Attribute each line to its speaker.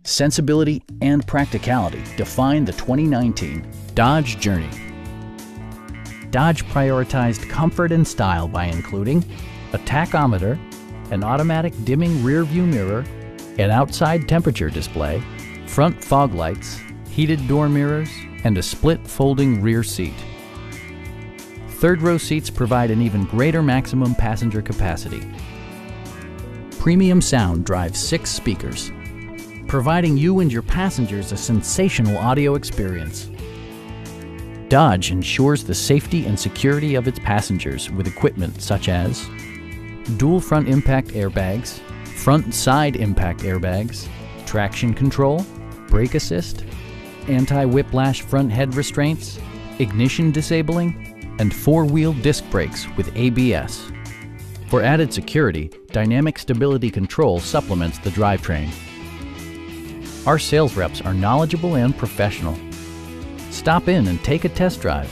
Speaker 1: Sensibility and practicality define the 2019 Dodge Journey. Dodge prioritized comfort and style by including a tachometer, an automatic dimming rear-view mirror, an outside temperature display, front fog lights, heated door mirrors, and a split folding rear seat. Third-row seats provide an even greater maximum passenger capacity. Premium sound drives 6 speakers, providing you and your passengers a sensational audio experience. Dodge ensures the safety and security of its passengers with equipment such as dual front impact airbags, front and side impact airbags, traction control, brake assist, anti-whiplash front head restraints, ignition disabling, and 4-wheel disc brakes with ABS. For added security, dynamic stability control supplements the drivetrain. Our sales reps are knowledgeable and professional. Stop in and take a test drive.